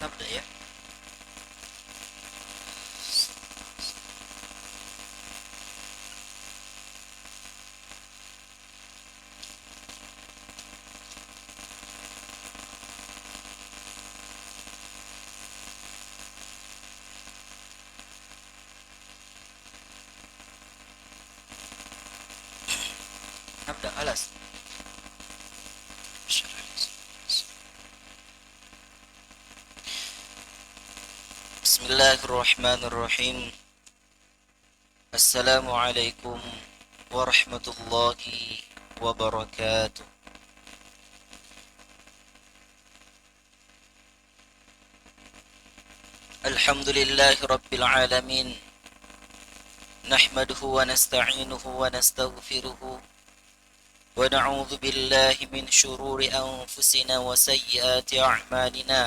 نبدأ يا. نبدأ خلاص. بسم الله الرحمن الرحيم. السلام عليكم ورحمة الله وبركاته. الحمد لله رب العالمين، نحمده ونستعينه ونستغفره ونعوذ بالله من شرور أنفسنا وسيئات أعمالنا.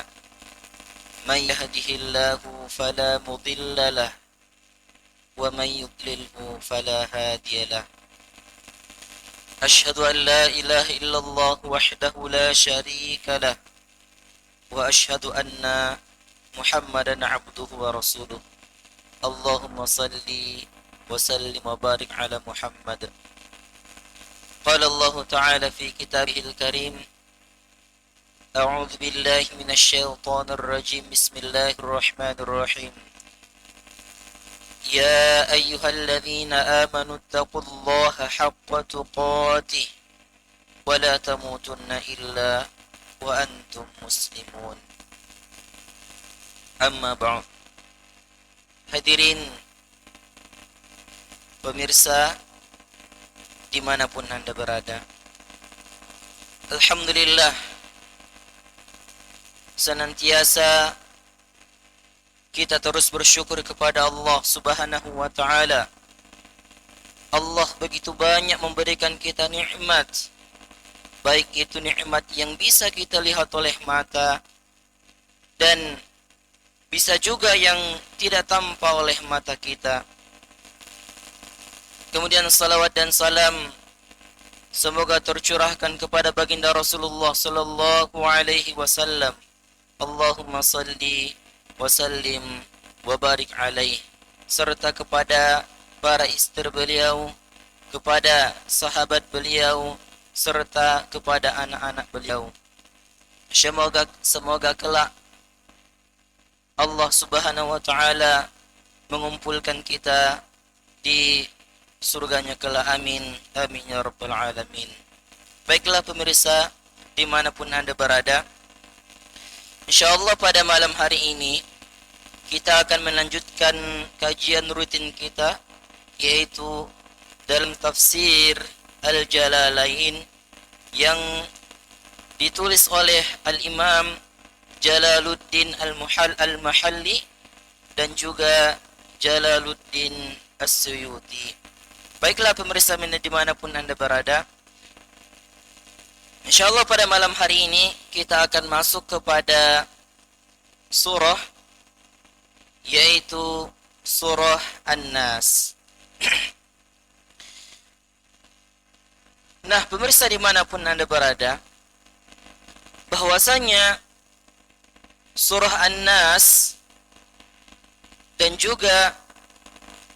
من يهده الله فلا مضل له ومن يضلله فلا هادي له. أشهد أن لا إله إلا الله وحده لا شريك له، وأشهد أن محمدا عبده ورسوله. اللهم صل وسلم وبارك على محمد. قال الله تعالى في كتابه الكريم: أعوذ بالله من الشيطان الرجيم. بسم الله الرحمن الرحيم. يا أيها الذين آمنوا اتقوا الله حق تقاته ولا تموتن إلا وأنتم مسلمون. Amma ba'd. Hadirin pemirsa dimanapun Anda berada, Alhamdulillah, senantiasa kita terus bersyukur kepada Allah Subhanahu wa ta'ala. Allah begitu banyak memberikan kita nikmat, baik itu nikmat yang bisa kita lihat oleh mata dan bisa juga yang tidak tampak oleh mata kita. Kemudian salawat dan salam semoga tercurahkan kepada baginda Rasulullah sallallahu alaihi wasallam. Allahumma salli wa sallim wa barik alaih, serta kepada para istri beliau, kepada sahabat beliau, serta kepada anak-anak beliau. Semoga kelak Allah Subhanahu wa ta'ala mengumpulkan kita di surganya kelak. Amin. Amin ya rabbal alamin. Baiklah pemirsa dimanapun Anda berada, InsyaAllah pada malam hari ini kita akan melanjutkan kajian rutin kita, yaitu dalam tafsir Al-Jalalain yang ditulis oleh Al-Imam Jalaluddin Al-Mahalli dan juga Jalaluddin As-Suyuti. Baiklah pemirsa dimanapun Anda berada, InsyaAllah pada malam hari ini kita akan masuk kepada surah, yaitu surah An-Nas. Nah pemirsa dimanapun Anda berada, bahwasanya surah An-Nas dan juga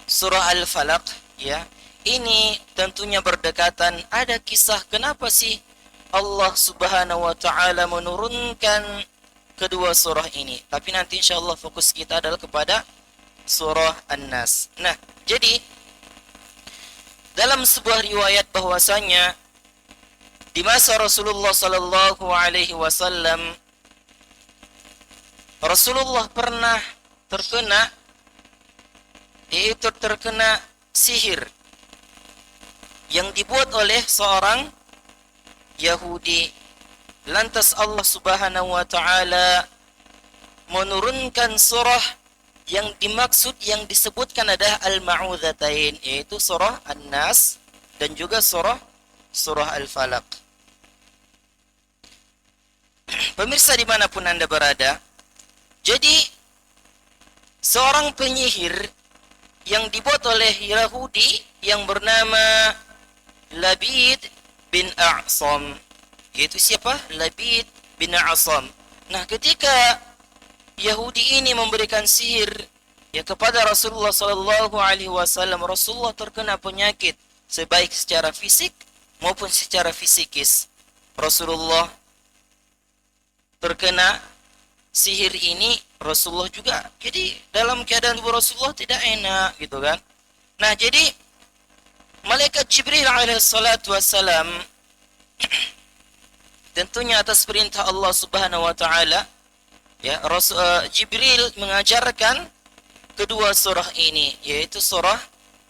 surah Al-Falaq, ya, ini tentunya berdekatan. Ada kisah kenapa sih Allah Subhanahu wa ta'ala menurunkan kedua surah ini. Tapi nanti insyaallah fokus kita adalah kepada surah An-Nas. Nah, jadi dalam sebuah riwayat bahwasanya di masa Rasulullah sallallahu alaihi wasallam, Rasulullah pernah terkena sihir yang dibuat oleh seorang Yahudi. Lantas Allah Subhanahu wa ta'ala menurunkan surah yang dimaksud, yang disebutkan adalah Al-Ma'udzatain, yaitu surah An-Nas dan juga surah Al-Falaq. Pemirsa dimanapun Anda berada, jadi seorang penyihir yang dibuat oleh Yahudi yang bernama Labid bin A'sam, yaitu siapa? Labid bin A'sam. Nah ketika Yahudi ini memberikan sihir ya kepada Rasulullah sallallahu alaihi wasallam, Rasulullah terkena penyakit sebaik secara fisik maupun secara fisikis. Rasulullah terkena sihir ini, Rasulullah juga. Jadi dalam keadaan tubuh Rasulullah tidak enak gitu kan. Nah, jadi malaikat Jibril alaihi salatu wassalam tentunya atas perintah Allah Subhanahu wa taala ya, Jibril mengajarkan kedua surah ini, yaitu surah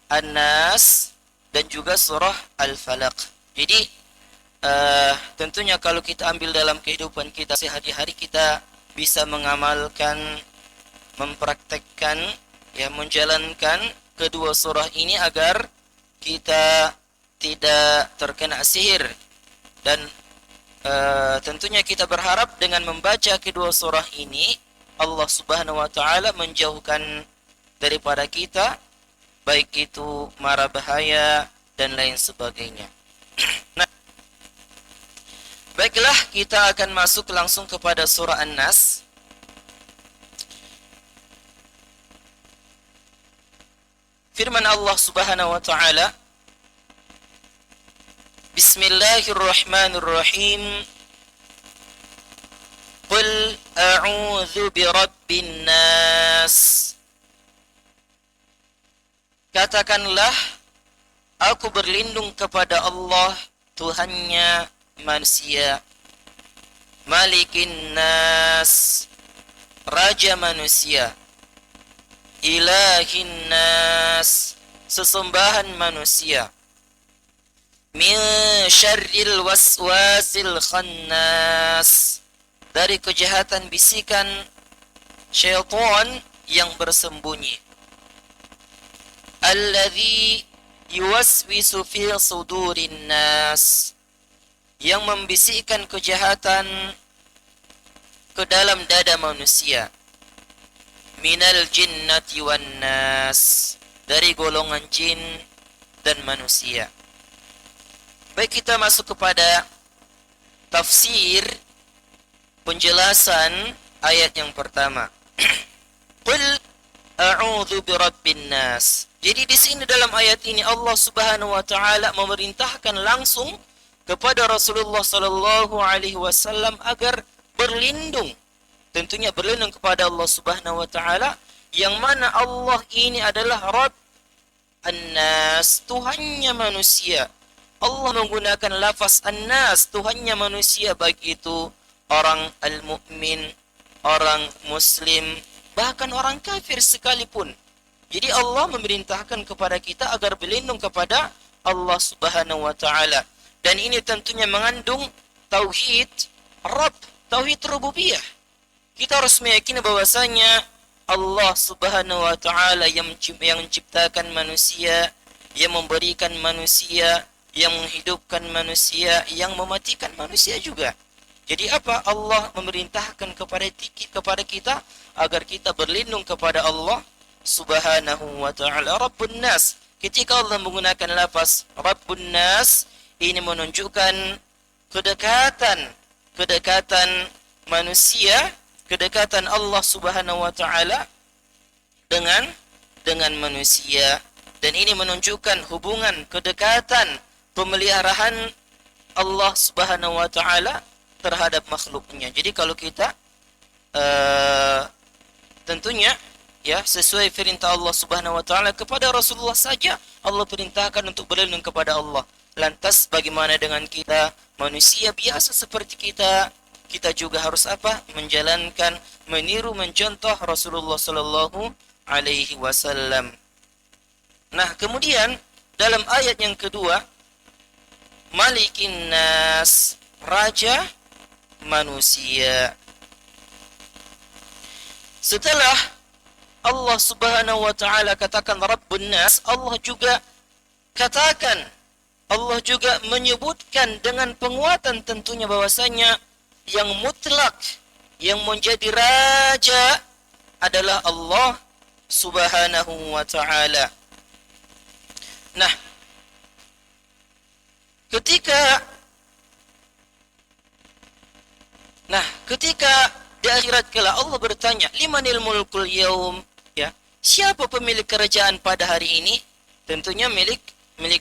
An-Nas dan juga surah Al-Falaq. Jadi tentunya kalau kita ambil dalam kehidupan kita sehari-hari, kita bisa mengamalkan, mempraktekkan, ya, menjalankan kedua surah ini agar kita tidak terkena sihir. Dan tentunya kita berharap dengan membaca kedua surah ini Allah Subhanahu wa taala menjauhkan daripada kita baik itu mara bahaya dan lain sebagainya. Nah, baiklah, kita akan masuk langsung kepada surah An-Nas. Firman Allah Subhanahu wa taala, Bismillahirrahmanirrahim. Qul a'udzu birabbin nas. Katakanlah, aku berlindung kepada Allah, Tuhannya manusia. Malikin nas, raja manusia. Ilahin nas, sesembahan manusia. Min syarril waswasil khannas, dari kejahatan bisikan syaitan yang bersembunyi. Alladzi yuwaswisu fi sudurin nas, yang membisikkan kejahatan ke dalam dada manusia. Minal jinnati wan nas, dari golongan jin dan manusia. Baik, kita masuk kepada tafsir, penjelasan ayat yang pertama. Qul a'udzu birabbin nas. Jadi di sini dalam ayat ini Allah Subhanahu wa taala memerintahkan langsung kepada Rasulullah sallallahu alaihi wasallam agar berlindung. Tentunya berlindung kepada Allah Subhanahu wa taala, yang mana Allah ini adalah Rabb An-Nas, Tuhannya manusia. Allah menggunakan lafaz An-Nas, Tuhannya manusia, baik itu orang al-mu'min, orang muslim, bahkan orang kafir sekalipun. Jadi Allah memerintahkan kepada kita agar berlindung kepada Allah Subhanahu wa taala. Dan ini tentunya mengandung tauhid Rabb, tauhid rububiyah. Kita harus meyakini bahwasanya Allah Subhanahu wa taala yang menciptakan manusia, yang memberikan manusia, yang menghidupkan manusia, yang mematikan manusia juga. Jadi apa? Allah memerintahkan kepada kita agar kita berlindung kepada Allah Subhanahu wa taala. Rabbun Nas. Ketika Allah menggunakan lafaz Rabbun Nas, ini menunjukkan kedekatan manusia, kedekatan Allah Subhanahu wa taala dengan manusia, dan ini menunjukkan hubungan, kedekatan, pemeliharaan Allah Subhanahu wa taala terhadap makhluknya. Jadi kalau kita tentunya ya sesuai perintah Allah Subhanahu wa taala, kepada Rasulullah saja Allah perintahkan untuk berlindung kepada Allah. Lantas bagaimana dengan kita manusia biasa seperti kita? Kita juga harus apa? Menjalankan, meniru, mencontoh Rasulullah sallallahu alaihi wasallam. Nah, kemudian dalam ayat yang kedua, Malikin Nas, raja manusia. Setelah Allah Subhanahu wa taala katakan Rabbun Nas, Allah juga menyebutkan dengan penguatan tentunya bahwasanya yang mutlak, yang menjadi raja adalah Allah Subhanahu wa taala. Nah, ketika Di akhirat kelak Allah bertanya, limanil mulkul yaum, ya. Siapa pemilik kerajaan pada hari ini? Tentunya milik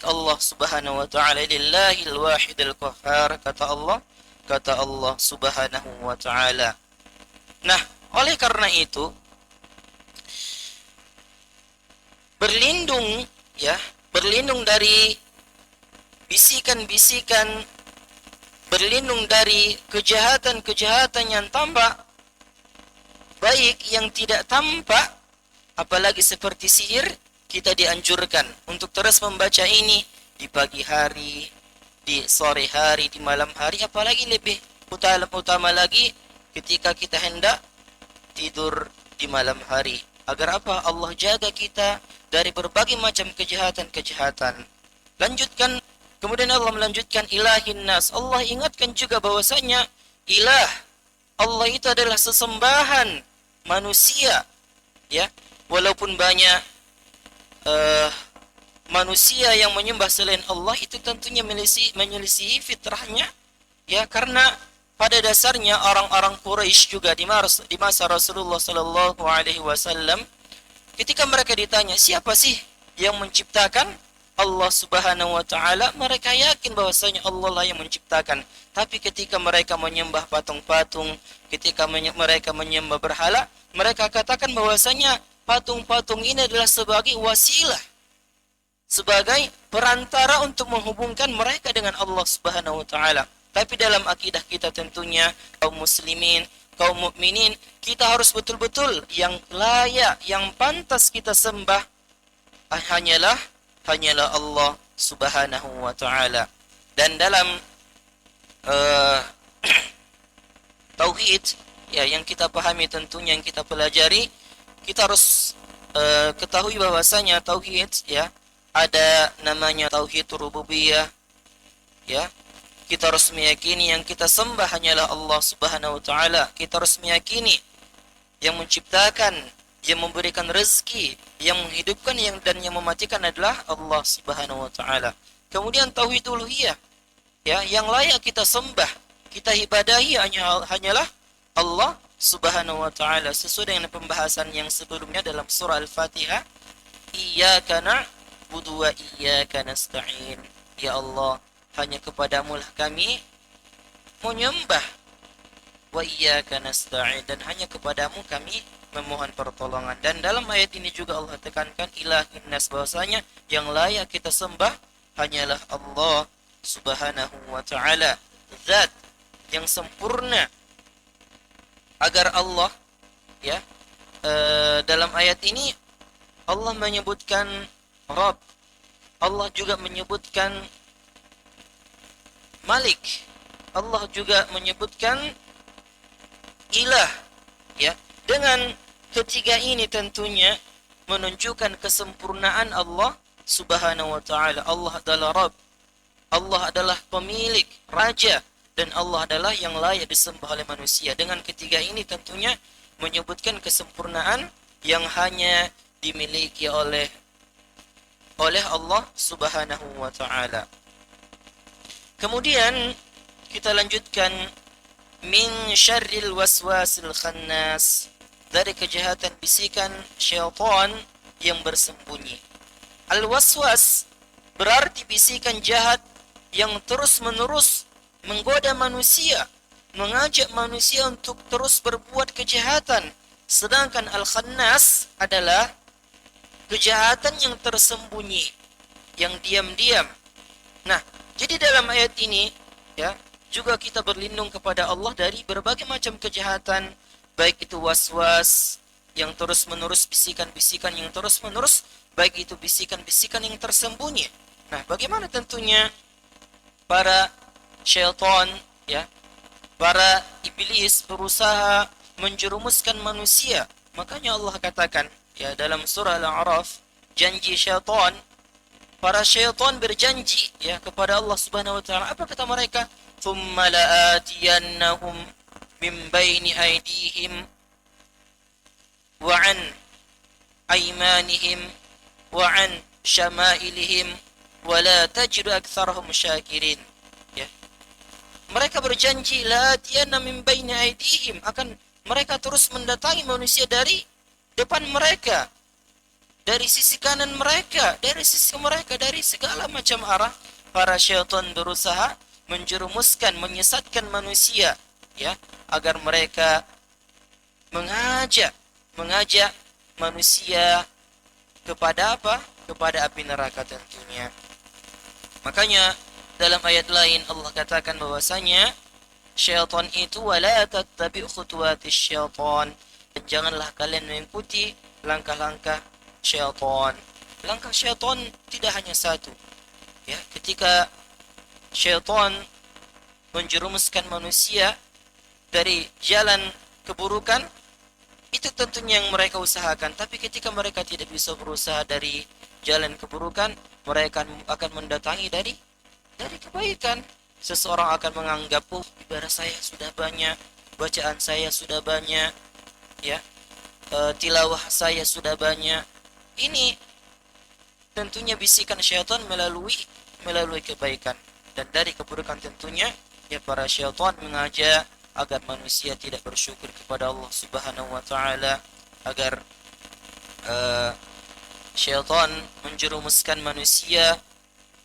Allah Subhanahu wa taala. Lillahil wahidil qahhar, kata Allah Subhanahu wa taala. Nah, oleh karena itu berlindung, ya, berlindung dari bisikan-bisikan, berlindung dari kejahatan-kejahatan yang tampak, baik yang tidak tampak, apalagi seperti sihir, kita dianjurkan untuk terus membaca ini di pagi hari, di sore hari, di malam hari, apalagi lebih utama lagi ketika kita hendak tidur di malam hari. Agar apa? Allah jaga kita dari berbagai macam kejahatan-kejahatan. Lanjutkan, kemudian Allah melanjutkan ilahin nas. Allah ingatkan juga bahwasanya ilah, Allah itu adalah sesembahan manusia, ya. Walaupun banyak manusia yang menyembah selain Allah, itu tentunya menyelisihi fitrahnya, ya, karena pada dasarnya orang-orang Quraisy juga di masa Rasulullah Sallallahu Alaihi Wasallam, ketika mereka ditanya siapa sih yang menciptakan, Allah Subhanahu Wa Taala, mereka yakin bahwasanya Allah lah yang menciptakan. Tapi ketika mereka menyembah patung-patung, ketika mereka menyembah berhala, mereka katakan bahwasanya patung-patung ini adalah sebagai wasilah, sebagai perantara untuk menghubungkan mereka dengan Allah Subhanahu wa taala. Tapi dalam akidah kita tentunya kaum muslimin, kaum mukminin, kita harus betul-betul yang layak, yang pantas kita sembah hanyalah Allah Subhanahu wa taala. Dan dalam tauhid, ya, yang kita pahami tentunya, yang kita pelajari, kita harus ketahui bahwasanya tauhid, ya, ada namanya tauhid rububiyah, ya. Kita harus meyakini yang kita sembah hanyalah Allah Subhanahu wa taala. Kita harus meyakini yang menciptakan, yang memberikan rezeki, yang menghidupkan, dan yang mematikan adalah Allah Subhanahu wa taala. Kemudian tauhid uluhiyah, ya, yang layak kita sembah, kita ibadahi hanyalah Allah Subhanahu wa taala, sesuai dengan pembahasan yang sebelumnya dalam surah Al-Fatihah, iyyaka na'budu wa iyyaka nasta'in. Ya Allah, hanya kepadamu lah kami menyembah, wa iyyaka nasta'in, dan hanya kepadamu kami memohon pertolongan. Dan dalam ayat ini juga Allah tekankan ilahin nas, bahwasanya yang layak kita sembah hanyalah Allah Subhanahu wa taala, zat yang sempurna. Agar Allah, ya, dalam ayat ini Allah menyebutkan Rabb, Allah juga menyebutkan Malik, Allah juga menyebutkan Ilah, ya. Dengan ketiga ini tentunya menunjukkan kesempurnaan Allah Subhanahu wa taala. Allah adalah Rabb, Allah adalah pemilik, raja, dan Allah adalah yang layak disembah oleh manusia. Dengan ketiga ini tentunya menyebutkan kesempurnaan yang hanya dimiliki oleh Allah Subhanahu wa taala. Kemudian kita lanjutkan, min syarril waswasil khannas, dari kejahatan bisikan syaitan yang bersembunyi. Al-waswas berarti bisikan jahat yang terus-menerus menggoda manusia, mengajak manusia untuk terus berbuat kejahatan. Sedangkan al-khannas adalah kejahatan yang tersembunyi, yang diam-diam. Nah, jadi dalam ayat ini, ya, juga kita berlindung kepada Allah dari berbagai macam kejahatan, baik itu waswas yang terus-menerus, bisikan-bisikan yang terus-menerus, baik itu bisikan-bisikan yang tersembunyi. Nah, bagaimana tentunya para syaitan, ya, para iblis berusaha menjerumuskan manusia. Makanya Allah katakan, ya, dalam surah Al-A'raf, janji syaitan, para syaitan berjanji, ya, kepada Allah Subhanahu wa taala. Apa kata mereka? Tsumma la'atiyannahum min baini aydihim wa an aymanihim wa an syama'ilihim wa la tajidu aktsarahum syakirin. Ya. Mereka berjanji la'atiyanna min baini aydihim, akan mereka terus mendatangi manusia dari depan mereka, dari sisi kanan mereka, dari sisi mereka, dari segala macam arah. Para syaitan berusaha menjerumuskan, menyesatkan manusia, ya, agar mereka mengajak mengajak manusia kepada apa? Kepada api neraka tentunya. Makanya dalam ayat lain Allah katakan bahwasanya syaitan itu wala tattabi' khutuwatis syaitan, dan janganlah kalian mengikuti langkah-langkah syaitan. Langkah syaitan tidak hanya satu, ya. Ketika syaitan menjerumuskan manusia dari jalan keburukan, itu tentunya yang mereka usahakan. Tapi ketika mereka tidak bisa berusaha dari jalan keburukan, mereka akan mendatangi dari kebaikan. Seseorang akan menganggap, oh, ibadah saya sudah banyak, bacaan saya sudah banyak, ya, tilawah saya sudah banyak. Ini tentunya bisikan syaitan melalui kebaikan, dan dari keburukan tentunya, ya, para syaitan mengajak agar manusia tidak bersyukur kepada Allah Subhanahu wa taala, agar syaitan menjerumuskan manusia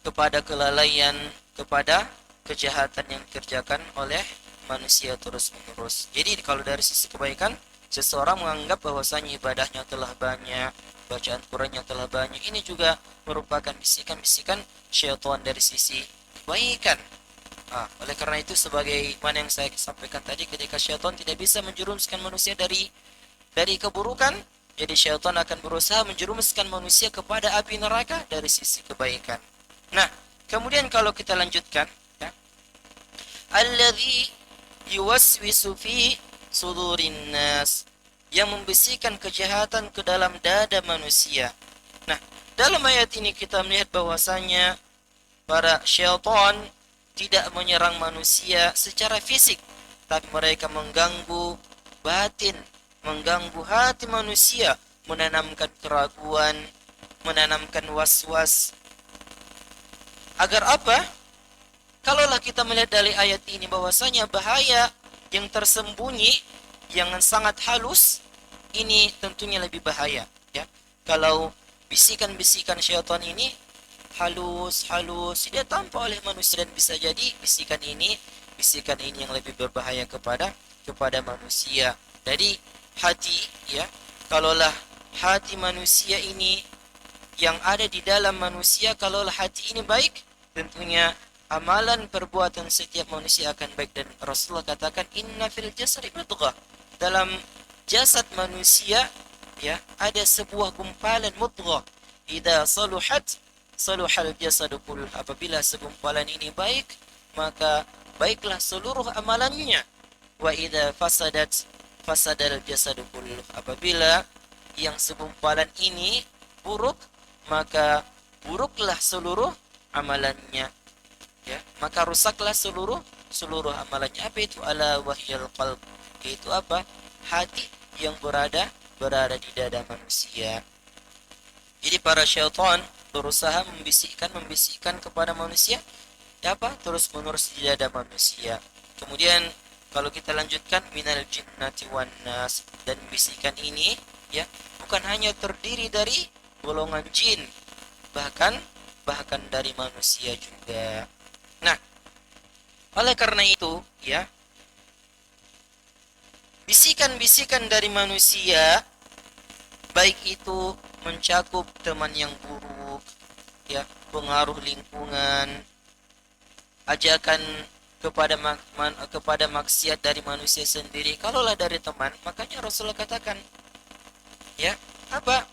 kepada kelalaian, kepada kejahatan yang dikerjakan oleh manusia terus-menerus. Jadi kalau dari sisi kebaikan, seseorang menganggap bahwasanya ibadahnya telah banyak, bacaan Qurannya telah banyak, ini juga merupakan bisikan-bisikan syaitan dari sisi kebaikan. Oleh karena itu, sebagai mana yang saya sampaikan tadi, ketika syaitan tidak bisa menjerumuskan manusia dari keburukan, jadi syaitan akan berusaha menjerumuskan manusia kepada api neraka dari sisi kebaikan. Nah, kemudian kalau kita lanjutkan, ya, alladzi yuwaswisu fi sudurin nas, yang membisikkan kejahatan ke dalam dada manusia. Nah, dalam ayat ini kita melihat bahwasanya para syaitan tidak menyerang manusia secara fisik, tapi mereka mengganggu batin, mengganggu hati manusia, menanamkan keraguan, menanamkan was-was. Agar apa? Kalaulah kita melihat dari ayat ini bahwasanya bahaya yang tersembunyi, yang sangat halus, ini tentunya lebih bahaya, ya. Kalau bisikan-bisikan syaitan ini halus tidak tampak oleh manusia, dan bisa jadi bisikan ini yang lebih berbahaya kepada manusia. Jadi hati, ya, kalaulah hati manusia ini yang ada di dalam manusia, kalaulah hati ini baik, tentunya amalan perbuatan setiap manusia akan baik. Dan Rasulullah katakan, inna fil jasadi mudghah, dalam jasad manusia, ya, ada sebuah gumpalan mudghah, idza saluhat saluhal jasadu kulluh, apabila segumpalan ini baik, maka baiklah seluruh amalannya. Wa idza fasadat fasadal jasadu kulluh, apabila yang segumpalan ini buruk, maka buruklah seluruh amalannya, ya, maka rusaklah seluruh amalannya. Apa itu? Ala wahyal qalb, itu apa? Hati yang berada di dada manusia. Jadi para syaitan berusaha membisikkan kepada manusia, apa? Terus menerus di dada manusia. Kemudian kalau kita lanjutkan, minal jinnati wan nas, dan bisikan ini, ya, bukan hanya terdiri dari golongan jin, bahkan dari manusia juga. Nah, oleh karena itu, ya, bisikan-bisikan dari manusia, baik itu mencakup teman yang buruk, ya, pengaruh lingkungan, ajakan kepada maksiat dari manusia sendiri. Kalaulah dari teman, makanya Rasulullah katakan, ya, apa?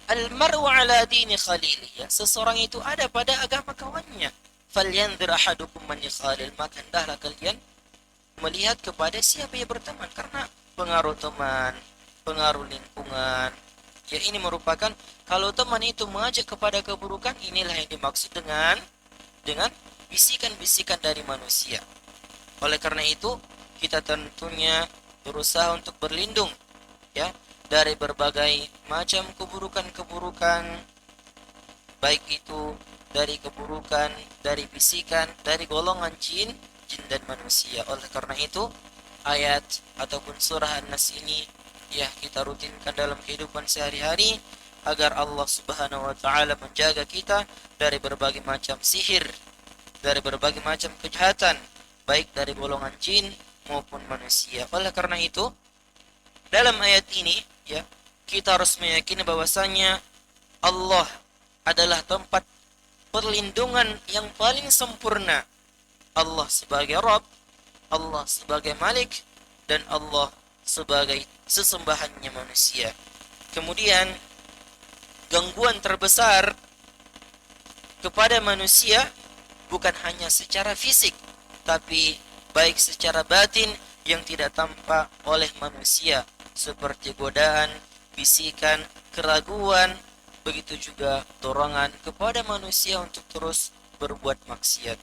Al-mar'u ala dini khalili, ya, seseorang itu ada pada agama kawannya. Falyanzir ahadukum man yakhalil, maka hendaklah kalian melihat kepada siapa yang berteman, karena pengaruh teman, pengaruh lingkungan, ya, ini merupakan, kalau teman itu mengajak kepada keburukan, inilah yang dimaksud dengan bisikan-bisikan dari manusia. Oleh karena itu, kita tentunya berusaha untuk berlindung, ya, dari berbagai macam keburukan-keburukan, baik itu dari keburukan, dari bisikan, dari golongan jin dan manusia. Oleh karena itu, ayat ataupun surah An-Nas ini ya kita rutinkan dalam kehidupan sehari-hari agar Allah Subhanahu wa taala menjaga kita dari berbagai macam sihir, dari berbagai macam kejahatan, baik dari golongan jin maupun manusia. Oleh karena itu, dalam ayat ini ya kita harus meyakini bahwasanya Allah adalah tempat perlindungan yang paling sempurna. Allah sebagai Rabb, Allah sebagai Malik, dan Allah sebagai sesembahannya manusia. Kemudian gangguan terbesar kepada manusia bukan hanya secara fisik, tapi baik secara batin yang tidak tampak oleh manusia, seperti godaan, bisikan, keraguan, begitu juga dorongan kepada manusia untuk terus berbuat maksiat.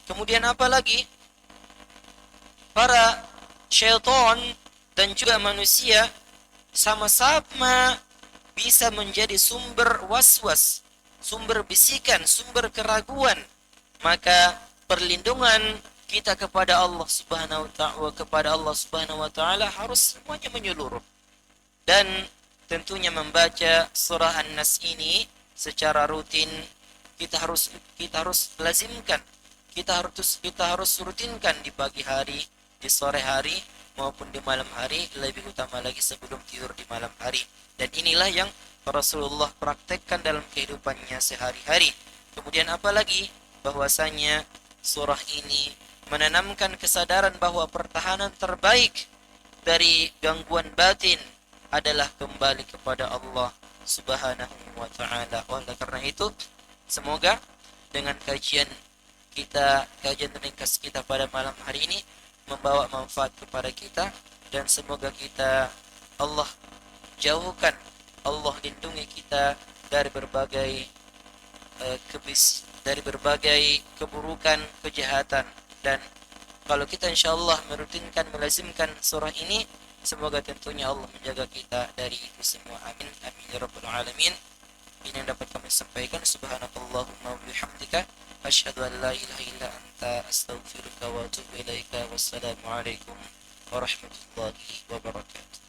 Kemudian apa lagi? Para syaitan dan juga manusia sama-sama bisa menjadi sumber waswas, sumber bisikan, sumber keraguan. Maka perlindungan kita kepada Allah Subhanahu wa taala harus semuanya menyeluruh. Dan tentunya membaca surah An-Nas ini secara rutin kita harus lazimkan. Kita harus rutinkan di pagi hari, di sore hari maupun di malam hari, lebih utama lagi sebelum tidur di malam hari. Dan inilah yang Rasulullah praktekkan dalam kehidupannya sehari-hari. Kemudian apalagi bahwasanya surah ini menanamkan kesadaran bahwa pertahanan terbaik dari gangguan batin adalah kembali kepada Allah Subhanahu wa taala. Oleh karena itu, semoga dengan kajian ringkas kita pada malam hari ini membawa manfaat kepada kita, dan semoga kita Allah jauhkan, Allah lindungi kita dari berbagai dari berbagai keburukan, kejahatan. Dan kalau kita insyaallah merutinkan, melazimkan surah ini, semoga tentunya Allah menjaga kita dari itu semua. Amin amin ya rabbal alamin. Ini yang dapat kami sampaikan. Subhanakallahumma wa bihamdika asyhadu an la ilaha illa anta astaghfiruka wa atubu ilaika. Wassalamu alaikum warahmatullahi wabarakatuh.